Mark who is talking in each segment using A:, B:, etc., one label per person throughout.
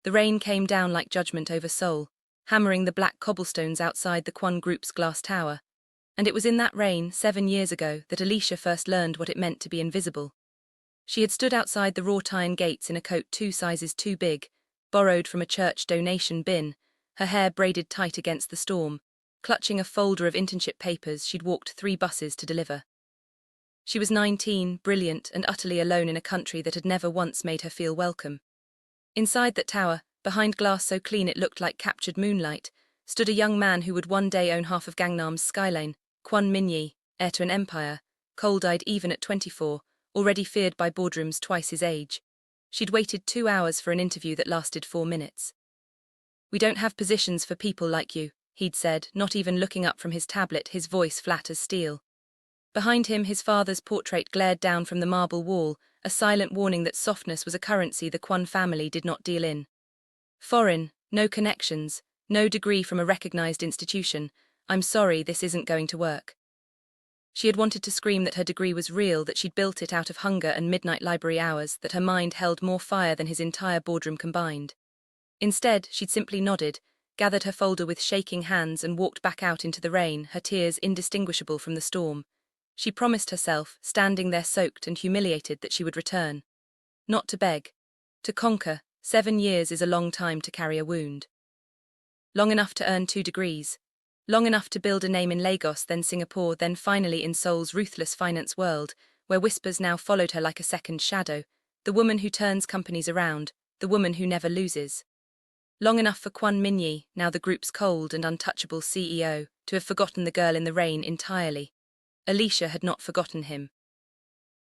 A: The rain came down like judgment over Seoul, hammering the black cobblestones outside the Kwon Group's glass tower. And it was in that rain, 7 years ago, that Alicia first learned what it meant to be invisible. She had stood outside the wrought iron gates in a coat 2 sizes too big, borrowed from a church donation bin, her hair braided tight against the storm, clutching a folder of internship papers she'd walked 3 buses to deliver. She was 19, brilliant, and utterly alone in a country that had never once made her feel welcome. Inside that tower, behind glass so clean it looked like captured moonlight, stood a young man who would one day own half of Gangnam's skyline, Kwon Min-jae, heir to an empire, cold-eyed even at 24, already feared by boardrooms twice his age. She'd waited 2 hours for an interview that lasted 4 minutes. "We don't have positions for people like you," he'd said, not even looking up from his tablet, his voice flat as steel. Behind him, his father's portrait glared down from the marble wall, a silent warning that softness was a currency the Kwon family did not deal in. "Foreign, no connections, no degree from a recognized institution. I'm sorry, this isn't going to work." She had wanted to scream that her degree was real, that she'd built it out of hunger and midnight library hours, that her mind held more fire than his entire boardroom combined. Instead, she'd simply nodded, gathered her folder with shaking hands and walked back out into the rain, her tears indistinguishable from the storm. She promised herself, standing there soaked and humiliated, that she would return. Not to beg. To conquer. 7 years is a long time to carry a wound. Long enough to earn 2 degrees. Long enough to build a name in Lagos, then Singapore, then finally in Seoul's ruthless finance world, where whispers now followed her like a second shadow, the woman who turns companies around, the woman who never loses. Long enough for Kwon Min-jae, now the group's cold and untouchable CEO, to have forgotten the girl in the rain entirely. Alicia had not forgotten him.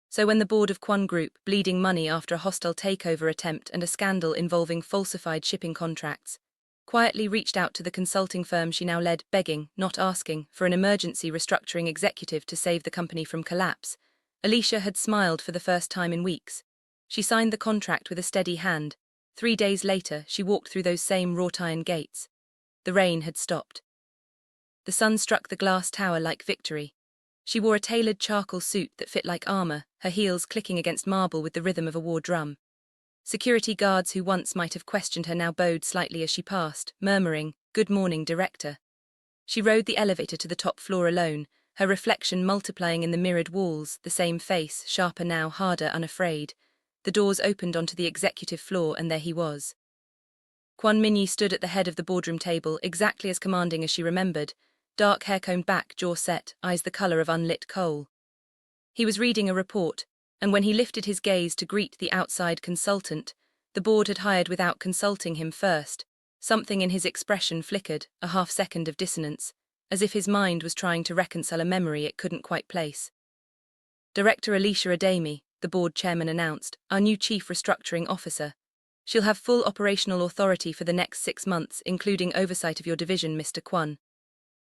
A: So when the board of Kwon Group, bleeding money after a hostile takeover attempt and a scandal involving falsified shipping contracts, quietly reached out to the consulting firm she now led, begging, not asking, for an emergency restructuring executive to save the company from collapse, Alicia had smiled for the first time in weeks. She signed the contract with a steady hand. 3 days later, she walked through those same wrought iron gates. The rain had stopped. The sun struck the glass tower like victory. She wore a tailored charcoal suit that fit like armor, her heels clicking against marble with the rhythm of a war drum. Security guards who once might have questioned her now bowed slightly as she passed, murmuring, "Good morning, director." She rode the elevator to the top floor alone, her reflection multiplying in the mirrored walls, the same face, sharper now, harder, unafraid. The doors opened onto the executive floor, and there he was. Kwon Min-jae stood at the head of the boardroom table, exactly as commanding as she remembered, dark hair combed back, jaw set, eyes the color of unlit coal. He was reading a report, and when he lifted his gaze to greet the outside consultant, the board had hired without consulting him first, something in his expression flickered, a half-second of dissonance, as if his mind was trying to reconcile a memory it couldn't quite place. "Director Alicia Ademi," the board chairman announced, "our new chief restructuring officer. She'll have full operational authority for the next 6 months, including oversight of your division, Mr. Kwon."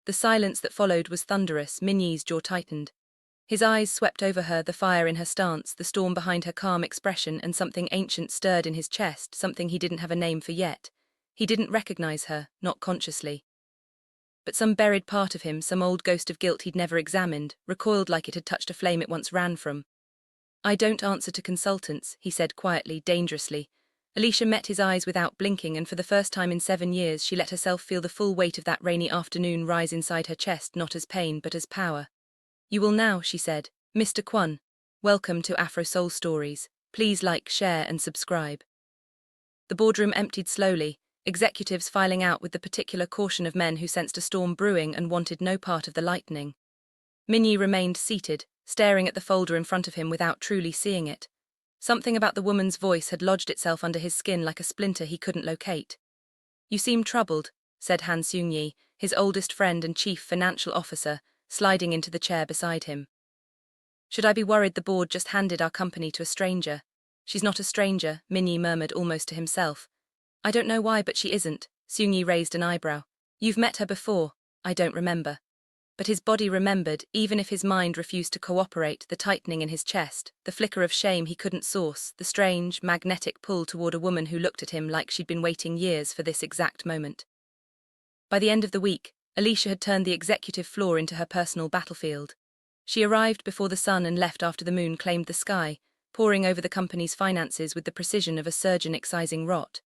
A: The silence that followed was thunderous. Min-jae's jaw tightened. His eyes swept over her, the fire in her stance, the storm behind her calm expression, and something ancient stirred in his chest, something he didn't have a name for yet. He didn't recognize her, not consciously. But some buried part of him, some old ghost of guilt he'd never examined, recoiled like it had touched a flame it once ran from. "I don't answer to consultants," he said quietly, dangerously. Alicia met his eyes without blinking, and for the first time in 7 years she let herself feel the full weight of that rainy afternoon rise inside her chest, not as pain but as power. "You will now," she said. "Mr. Kwon, welcome to Afro Soul Stories. Please like, share and subscribe." The boardroom emptied slowly, executives filing out with the particular caution of men who sensed a storm brewing and wanted no part of the lightning. Min-jae remained seated, staring at the folder in front of him without truly seeing it. Something about the woman's voice had lodged itself under his skin like a splinter he couldn't locate. "You seem troubled," said Han Seung-yi, his oldest friend and chief financial officer, sliding into the chair beside him. "Should I be worried the board just handed our company to a stranger?" "She's not a stranger," Min-jae murmured almost to himself. "I don't know why, but she isn't." Seung-yi raised an eyebrow. "You've met her before." "I don't remember." But his body remembered, even if his mind refused to cooperate, the tightening in his chest, the flicker of shame he couldn't source, the strange, magnetic pull toward a woman who looked at him like she'd been waiting years for this exact moment. By the end of the week, Alicia had turned the executive floor into her personal battlefield. She arrived before the sun and left after the moon claimed the sky, poring over the company's finances with the precision of a surgeon excising rot.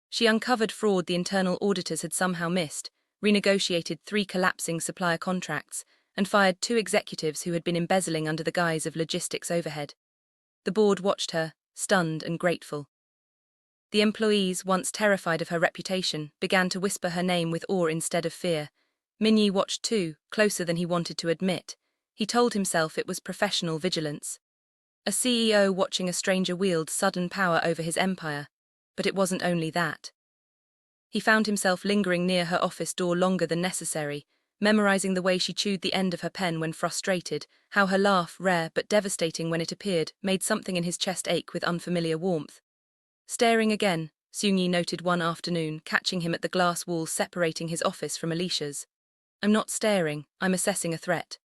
A: She uncovered fraud the internal auditors had somehow missed, renegotiated 3 collapsing supplier contracts, and fired 2 executives who had been embezzling under the guise of logistics overhead. The board watched her, stunned and grateful. The employees, once terrified of her reputation, began to whisper her name with awe instead of fear. Min-jae watched too, closer than he wanted to admit. He told himself it was professional vigilance. A CEO watching a stranger wield sudden power over his empire. But it wasn't only that. He found himself lingering near her office door longer than necessary, memorizing the way she chewed the end of her pen when frustrated, how her laugh, rare but devastating when it appeared, made something in his chest ache with unfamiliar warmth. Staring again, Seung-yi noted one afternoon, catching him at the glass wall separating his office from Alicia's. "I'm not staring, I'm assessing a threat."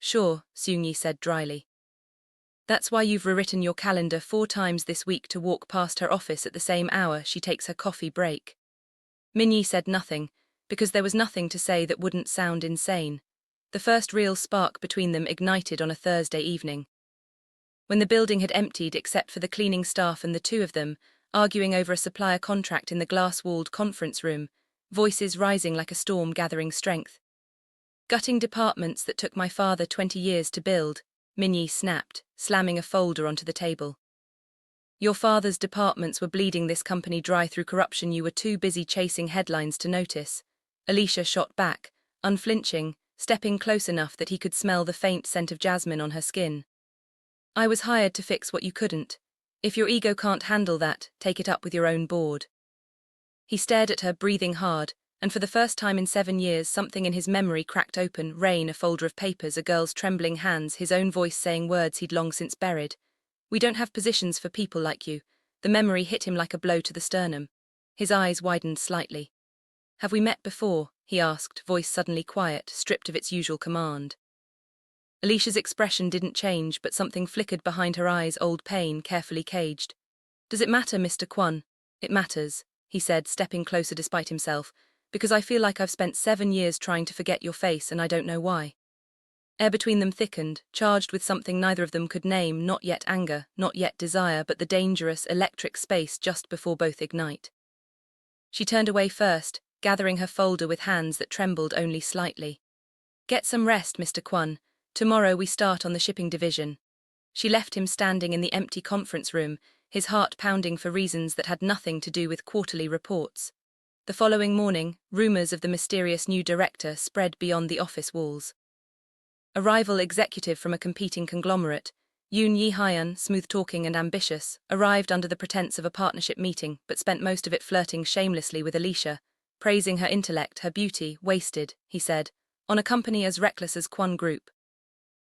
A: "Sure," Seung-yi said dryly. "That's why you've rewritten your calendar 4 times this week to walk past her office at the same hour she takes her coffee break." Min-jae said nothing, because there was nothing to say that wouldn't sound insane. The first real spark between them ignited on a Thursday evening. When the building had emptied except for the cleaning staff and the 2 of them, arguing over a supplier contract in the glass-walled conference room, voices rising like a storm gathering strength. "Gutting departments that took my father 20 years to build," Min-jae snapped, slamming a folder onto the table. "Your father's departments were bleeding this company dry through corruption you were too busy chasing headlines to notice." Alicia shot back, unflinching, stepping close enough that he could smell the faint scent of jasmine on her skin. "I was hired to fix what you couldn't. If your ego can't handle that, take it up with your own board." He stared at her, breathing hard, and for the first time in 7 years something in his memory cracked open, rain, a folder of papers, a girl's trembling hands, his own voice saying words he'd long since buried. "We don't have positions for people like you." The memory hit him like a blow to the sternum. His eyes widened slightly. "Have we met before?" he asked, voice suddenly quiet, stripped of its usual command. Alicia's expression didn't change, but something flickered behind her eyes, old pain, carefully caged. "Does it matter, Mr. Kwon?" "It matters," he said, stepping closer despite himself, "because I feel like I've spent 7 years trying to forget your face and I don't know why." Air between them thickened, charged with something neither of them could name, not yet anger, not yet desire, but the dangerous, electric space just before both ignite. She turned away first, gathering her folder with hands that trembled only slightly. "Get some rest, Mr. Kwon. Tomorrow we start on the shipping division." She left him standing in the empty conference room, his heart pounding for reasons that had nothing to do with quarterly reports. The following morning, rumors of the mysterious new director spread beyond the office walls. A rival executive from a competing conglomerate, Yoon Yi-hyun, smooth-talking and ambitious, arrived under the pretense of a partnership meeting but spent most of it flirting shamelessly with Alicia, praising her intellect, her beauty, wasted, he said, on a company as reckless as Kwon Group.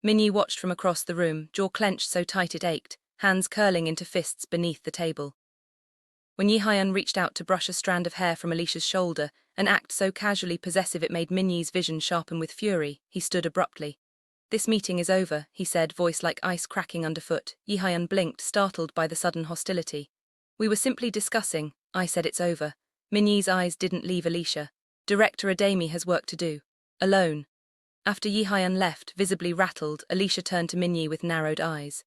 A: Min-jae watched from across the room, jaw clenched so tight it ached, hands curling into fists beneath the table. When Yi-hyun reached out to brush a strand of hair from Alicia's shoulder, an act so casually possessive it made Min-jae's vision sharpen with fury, he stood abruptly. "This meeting is over," he said, voice like ice cracking underfoot. Yi-hyun blinked, startled by the sudden hostility. "We were simply discussing." "I said it's over." Min-jae's eyes didn't leave Alicia. "Director Adami has work to do. Alone." After Yi-hyun left, visibly rattled, Alicia turned to Min-jae with narrowed eyes.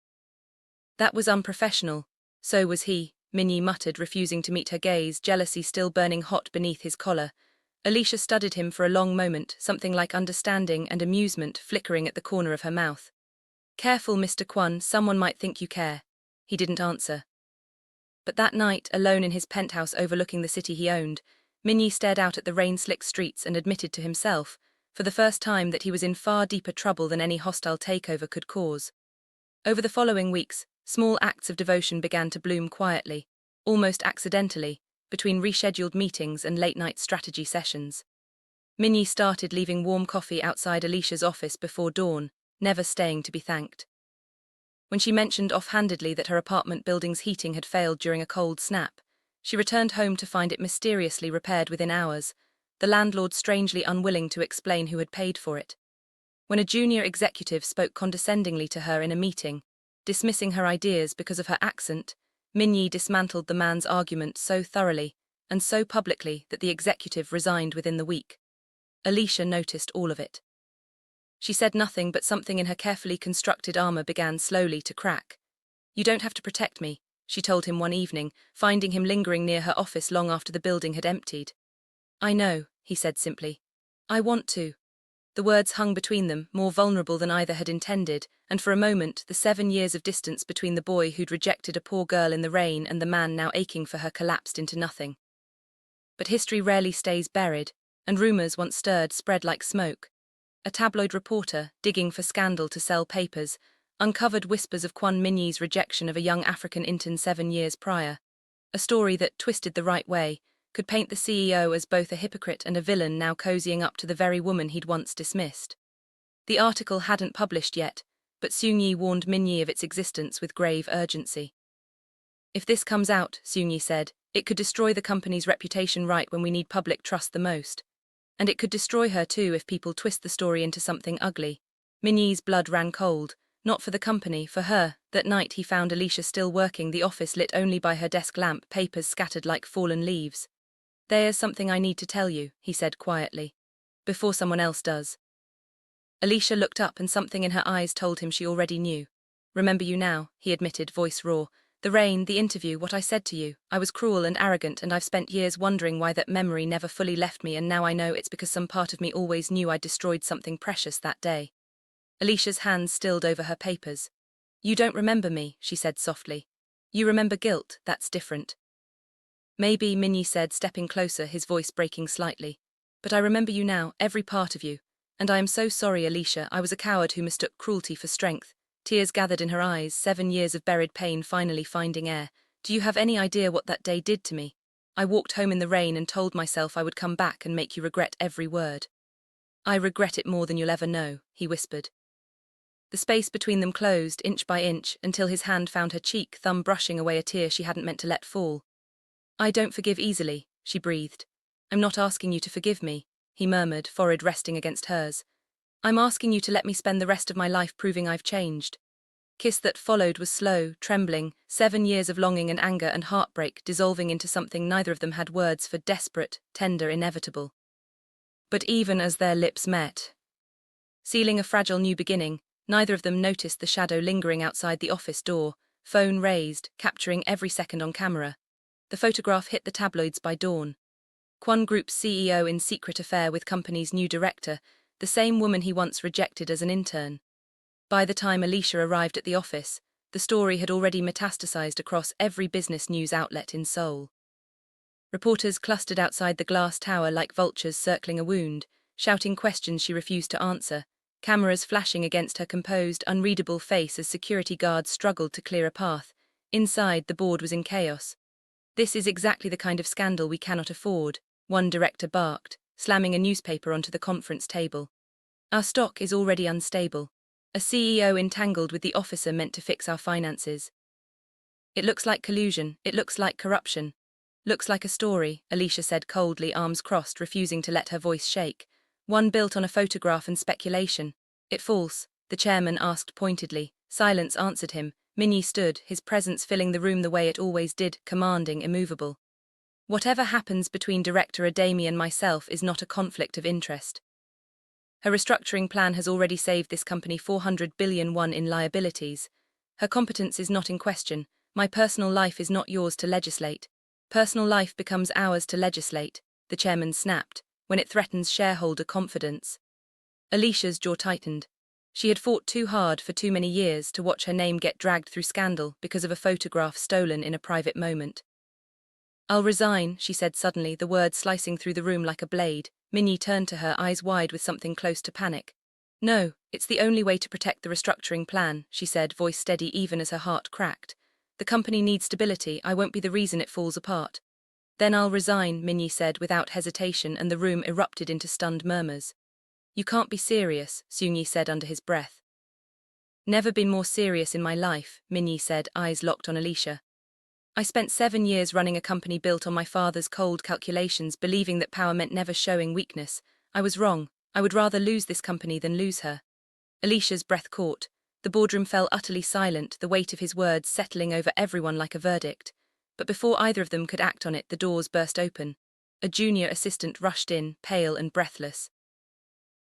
A: "That was unprofessional." "So was he," Min-jae muttered, refusing to meet her gaze, jealousy still burning hot beneath his collar. Alicia studied him for a long moment, something like understanding and amusement flickering at the corner of her mouth. "Careful, Mr. Kwon, someone might think you care." He didn't answer. But that night, alone in his penthouse overlooking the city he owned, Min-jae stared out at the rain-slicked streets and admitted to himself, for the first time, that he was in far deeper trouble than any hostile takeover could cause. Over the following weeks, small acts of devotion began to bloom quietly, almost accidentally, between rescheduled meetings and late-night strategy sessions. Min-jae started leaving warm coffee outside Alicia's office before dawn, never staying to be thanked. When she mentioned offhandedly that her apartment building's heating had failed during a cold snap, she returned home to find it mysteriously repaired within hours, the landlord strangely unwilling to explain who had paid for it. When a junior executive spoke condescendingly to her in a meeting, dismissing her ideas because of her accent, Min-jae dismantled the man's argument so thoroughly and so publicly that the executive resigned within the week. Alicia noticed all of it. She said nothing, but something in her carefully constructed armor began slowly to crack. "You don't have to protect me," she told him one evening, finding him lingering near her office long after the building had emptied. I know, he said simply. I want to. The words hung between them, more vulnerable than either had intended, and for a moment the 7 years of distance between the boy who'd rejected a poor girl in the rain and the man now aching for her collapsed into nothing. But history rarely stays buried, and rumours once stirred spread like smoke. A tabloid reporter, digging for scandal to sell papers, uncovered whispers of Kwon Min-jae's rejection of a young African intern 7 years prior. A story that, twisted the right way, could paint the CEO as both a hypocrite and a villain now cozying up to the very woman he'd once dismissed. The article hadn't published yet, but Seung-yi warned Min-jae of its existence with grave urgency. If this comes out, Seung-yi said, it could destroy the company's reputation right when we need public trust the most. And it could destroy her too if people twist the story into something ugly. Min-jae's blood ran cold, not for the company, for her. That night he found Alicia still working, the office lit only by her desk lamp, papers scattered like fallen leaves. There's something I need to tell you, he said quietly. Before someone else does. Alicia looked up and something in her eyes told him she already knew. Remember you now, he admitted, voice raw. The rain, the interview, what I said to you. I was cruel and arrogant, and I've spent years wondering why that memory never fully left me, and now I know it's because some part of me always knew I'd destroyed something precious that day. Alicia's hands stilled over her papers. You don't remember me, she said softly. You remember guilt, that's different. Maybe, Min-jae said, stepping closer, his voice breaking slightly. But I remember you now, every part of you. And I am so sorry, Alicia, I was a coward who mistook cruelty for strength. Tears gathered in her eyes, 7 years of buried pain finally finding air. Do you have any idea what that day did to me? I walked home in the rain and told myself I would come back and make you regret every word. I regret it more than you'll ever know, he whispered. The space between them closed, inch by inch, until his hand found her cheek, thumb brushing away a tear she hadn't meant to let fall. I don't forgive easily, she breathed. I'm not asking you to forgive me, he murmured, forehead resting against hers. I'm asking you to let me spend the rest of my life proving I've changed. Kiss that followed was slow, trembling, 7 years of longing and anger and heartbreak dissolving into something neither of them had words for, desperate, tender, inevitable. But even as their lips met, sealing a fragile new beginning, neither of them noticed the shadow lingering outside the office door, phone raised, capturing every second on camera. The photograph hit the tabloids by dawn. Kwon Group's CEO in secret affair with company's new director, the same woman he once rejected as an intern. By the time Alicia arrived at the office, the story had already metastasized across every business news outlet in Seoul. Reporters clustered outside the glass tower like vultures circling a wound, shouting questions she refused to answer, cameras flashing against her composed, unreadable face as security guards struggled to clear a path. Inside, the board was in chaos. This is exactly the kind of scandal we cannot afford, one director barked, slamming a newspaper onto the conference table. Our stock is already unstable. A CEO entangled with the officer meant to fix our finances. It looks like collusion, it looks like corruption. Looks like a story, Alicia said coldly, arms crossed, refusing to let her voice shake. One built on a photograph and speculation. It false, the chairman asked pointedly. Silence answered him. Min-jae stood, his presence filling the room the way it always did, commanding, immovable. Whatever happens between Director Adami and myself is not a conflict of interest. Her restructuring plan has already saved this company 400 billion won in liabilities. Her competence is not in question. My personal life is not yours to legislate. Personal life becomes ours to legislate, the chairman snapped, when it threatens shareholder confidence. Alicia's jaw tightened. She had fought too hard for too many years to watch her name get dragged through scandal because of a photograph stolen in a private moment. I'll resign, she said suddenly, the words slicing through the room like a blade. Min-jae turned to her, eyes wide with something close to panic. No, it's the only way to protect the restructuring plan, she said, voice steady even as her heart cracked. The company needs stability, I won't be the reason it falls apart. Then I'll resign, Min-jae said without hesitation, and the room erupted into stunned murmurs. You can't be serious, Seung-yi said under his breath. Never been more serious in my life, Min-jae said, eyes locked on Alicia. I spent 7 years running a company built on my father's cold calculations, believing that power meant never showing weakness. I was wrong. I would rather lose this company than lose her. Alicia's breath caught. The boardroom fell utterly silent, the weight of his words settling over everyone like a verdict. But before either of them could act on it, the doors burst open. A junior assistant rushed in, pale and breathless.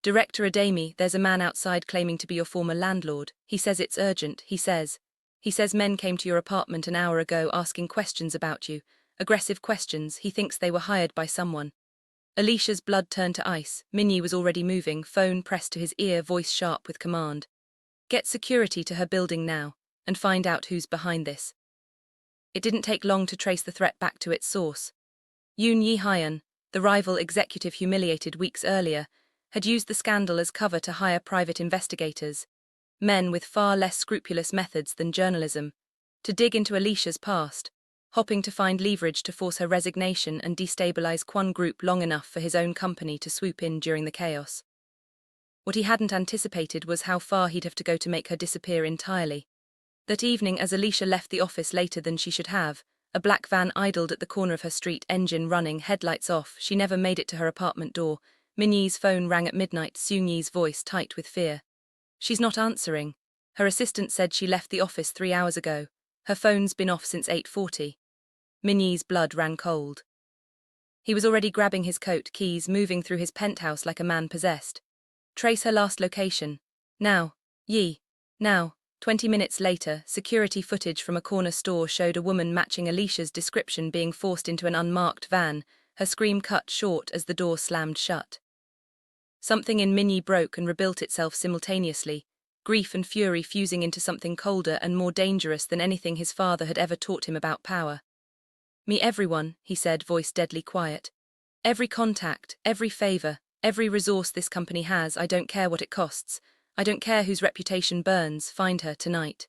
A: Director Adami, there's a man outside claiming to be your former landlord. He says it's urgent, he says. He says men came to your apartment an hour ago asking questions about you, aggressive questions. He thinks they were hired by someone. Alicia's blood turned to ice. Min-jae was already moving, phone pressed to his ear, voice sharp with command. Get security to her building now, and find out who's behind this. It didn't take long to trace the threat back to its source. Yoon Yi-hyun, the rival executive humiliated weeks earlier, had used the scandal as cover to hire private investigators, men with far less scrupulous methods than journalism, to dig into Alicia's past, hoping to find leverage to force her resignation and destabilize Kwon Group long enough for his own company to swoop in during the chaos. What he hadn't anticipated was how far he'd have to go to make her disappear entirely. That evening, as Alicia left the office later than she should have, a black van idled at the corner of her street, engine running, headlights off. She never made it to her apartment door. Min-jae's phone rang at midnight, Seung-yi's voice tight with fear. She's not answering. Her assistant said she left the office 3 hours ago. Her phone's been off since 8:40. Min-jae's blood ran cold. He was already grabbing his coat, keys, moving through his penthouse like a man possessed. Trace her last location. Now. Yi. Now. 20 minutes later, security footage from a corner store showed a woman matching Alicia's description being forced into an unmarked van, her scream cut short as the door slammed shut. Something in Min-jae broke and rebuilt itself simultaneously, grief and fury fusing into something colder and more dangerous than anything his father had ever taught him about power. Me everyone, he said, voice deadly quiet. Every contact, every favor, every resource this company has, I don't care what it costs. I don't care whose reputation burns, find her tonight.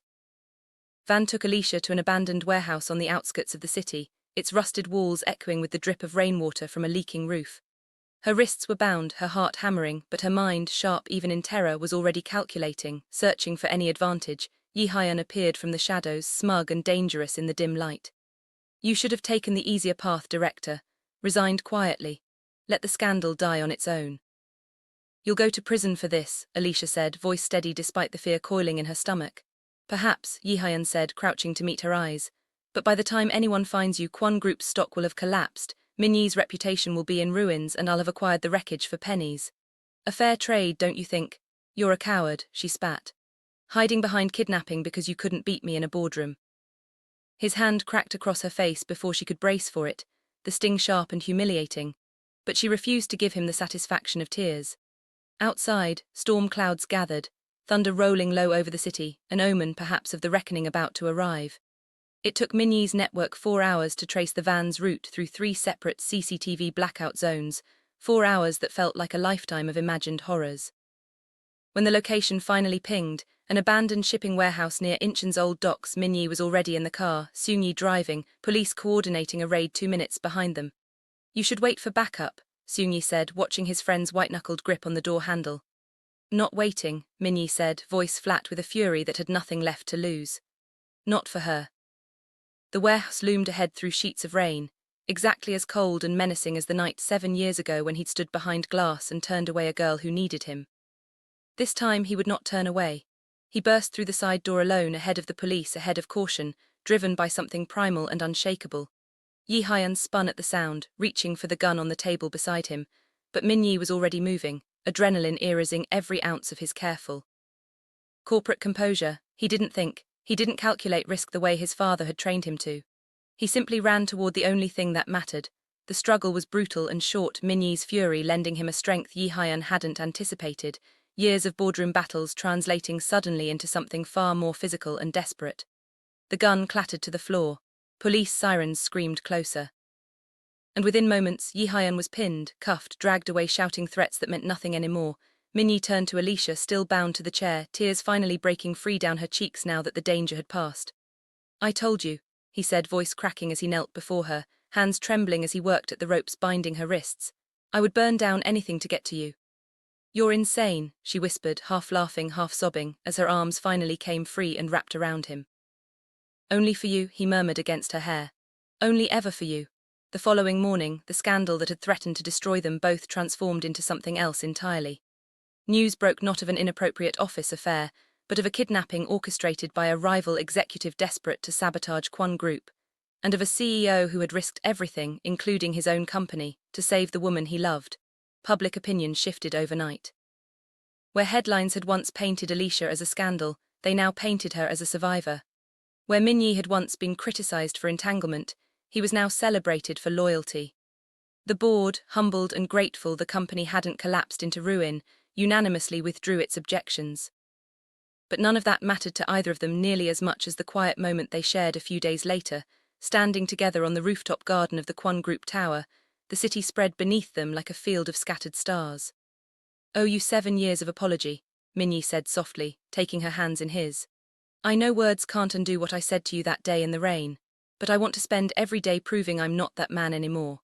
A: Van took Alicia to an abandoned warehouse on the outskirts of the city, its rusted walls echoing with the drip of rainwater from a leaking roof. Her wrists were bound, her heart hammering, but her mind, sharp even in terror, was already calculating, searching for any advantage. Yi-hyun appeared from the shadows, smug and dangerous in the dim light. You should have taken the easier path, director. Resigned quietly. Let the scandal die on its own. You'll go to prison for this, Alicia said, voice steady despite the fear coiling in her stomach. Perhaps, Yi-hyun said, crouching to meet her eyes. But by the time anyone finds you, Kwon Group's stock will have collapsed, Min-jae's reputation will be in ruins, and I'll have acquired the wreckage for pennies. A fair trade, don't you think? You're a coward, she spat. Hiding behind kidnapping because you couldn't beat me in a boardroom. His hand cracked across her face before she could brace for it, the sting sharp and humiliating. But she refused to give him the satisfaction of tears. Outside, storm clouds gathered, thunder rolling low over the city, an omen perhaps of the reckoning about to arrive. It took Min-jae's network 4 hours to trace the van's route through 3 separate CCTV blackout zones, 4 hours that felt like a lifetime of imagined horrors. When the location finally pinged, an abandoned shipping warehouse near Incheon's old docks, Min-jae was already in the car, Seung-yi driving, police coordinating a raid 2 minutes behind them. You should wait for backup, Seung-yi said, watching his friend's white-knuckled grip on the door handle. Not waiting, Min-jae said, voice flat with a fury that had nothing left to lose. Not for her. The warehouse loomed ahead through sheets of rain, exactly as cold and menacing as the night 7 years ago when he'd stood behind glass and turned away a girl who needed him. This time he would not turn away. He burst through the side door alone, ahead of the police, ahead of caution, driven by something primal and unshakable. Yi-hyun spun at the sound, reaching for the gun on the table beside him, but Min-jae was already moving, adrenaline erasing every ounce of his careful corporate composure. He didn't think, he didn't calculate risk the way his father had trained him to. He simply ran toward the only thing that mattered. The struggle was brutal and short, Min-jae's fury lending him a strength Yi-hyun hadn't anticipated, years of boardroom battles translating suddenly into something far more physical and desperate. The gun clattered to the floor. Police sirens screamed closer. And within moments, Yi-hyun was pinned, cuffed, dragged away, shouting threats that meant nothing anymore. Min-jae turned to Alicia, still bound to the chair, tears finally breaking free down her cheeks now that the danger had passed. I told you, he said, voice cracking as he knelt before her, hands trembling as he worked at the ropes binding her wrists. I would burn down anything to get to you. You're insane, she whispered, half laughing, half sobbing, as her arms finally came free and wrapped around him. Only for you, he murmured against her hair. Only ever for you. The following morning, the scandal that had threatened to destroy them both transformed into something else entirely. News broke not of an inappropriate office affair, but of a kidnapping orchestrated by a rival executive desperate to sabotage Kwon Group, and of a CEO who had risked everything, including his own company, to save the woman he loved. Public opinion shifted overnight. Where headlines had once painted Alicia as a scandal, they now painted her as a survivor. Where Min-jae had once been criticized for entanglement, he was now celebrated for loyalty. The board, humbled and grateful the company hadn't collapsed into ruin, unanimously withdrew its objections. But none of that mattered to either of them nearly as much as the quiet moment they shared a few days later, standing together on the rooftop garden of the Kwon Group Tower, the city spread beneath them like a field of scattered stars. "Owe you 7 years of apology," Min-jae said softly, taking her hands in his. "I know words can't undo what I said to you that day in the rain, but I want to spend every day proving I'm not that man anymore."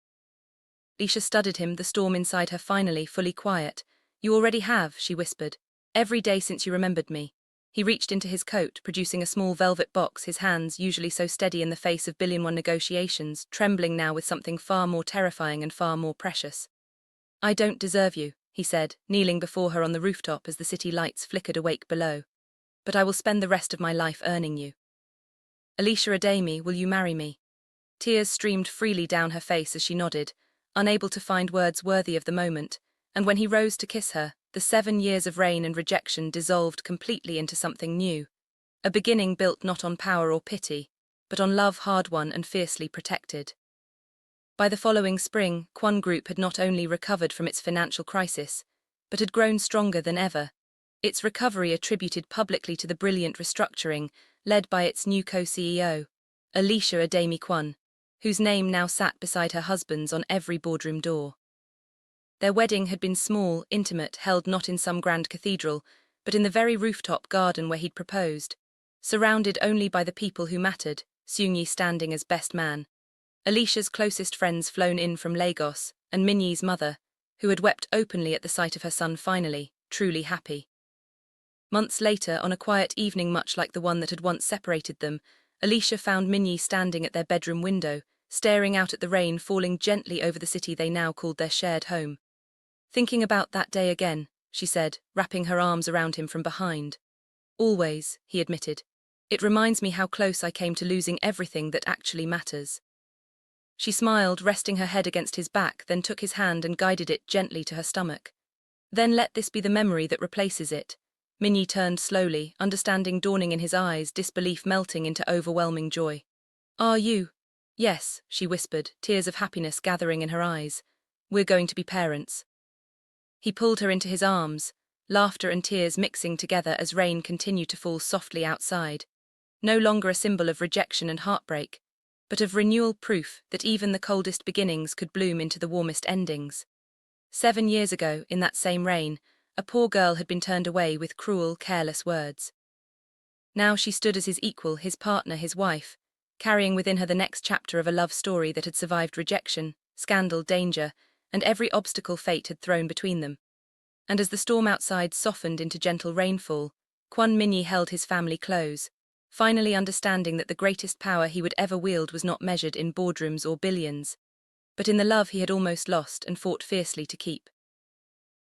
A: Alicia studied him, the storm inside her finally fully quiet. "You already have," she whispered. "Every day since you remembered me." He reached into his coat, producing a small velvet box, his hands, usually so steady in the face of billion-won negotiations, trembling now with something far more terrifying and far more precious. "I don't deserve you," he said, kneeling before her on the rooftop as the city lights flickered awake below. "But I will spend the rest of my life earning you. Alicia Ademi, will you marry me?" Tears streamed freely down her face as she nodded, unable to find words worthy of the moment, and when he rose to kiss her, the 7 years of rain and rejection dissolved completely into something new, a beginning built not on power or pity, but on love hard-won and fiercely protected. By the following spring, Kwon Group had not only recovered from its financial crisis, but had grown stronger than ever, its recovery attributed publicly to the brilliant restructuring led by its new co-CEO, Alicia Ademi Kwon, whose name now sat beside her husband's on every boardroom door. Their wedding had been small, intimate, held not in some grand cathedral, but in the very rooftop garden where he'd proposed, surrounded only by the people who mattered, Seung-yi standing as best man, Alicia's closest friends flown in from Lagos, and Min-jae's mother, who had wept openly at the sight of her son finally, truly happy. Months later, on a quiet evening much like the one that had once separated them, Alicia found Min-jae standing at their bedroom window, staring out at the rain falling gently over the city they now called their shared home. "Thinking about that day again," she said, wrapping her arms around him from behind. "Always," he admitted. "It reminds me how close I came to losing everything that actually matters." She smiled, resting her head against his back, then took his hand and guided it gently to her stomach. "Then let this be the memory that replaces it." Min-jae turned slowly, understanding dawning in his eyes, disbelief melting into overwhelming joy. "Are you?" "Yes," she whispered, tears of happiness gathering in her eyes. "We're going to be parents." He pulled her into his arms, laughter and tears mixing together as rain continued to fall softly outside. No longer a symbol of rejection and heartbreak, but of renewal, proof that even the coldest beginnings could bloom into the warmest endings. 7 years ago, in that same rain, a poor girl had been turned away with cruel, careless words. Now she stood as his equal, his partner, his wife, carrying within her the next chapter of a love story that had survived rejection, scandal, danger, and every obstacle fate had thrown between them. And as the storm outside softened into gentle rainfall, Kwon Min-jae held his family close, finally understanding that the greatest power he would ever wield was not measured in boardrooms or billions, but in the love he had almost lost and fought fiercely to keep.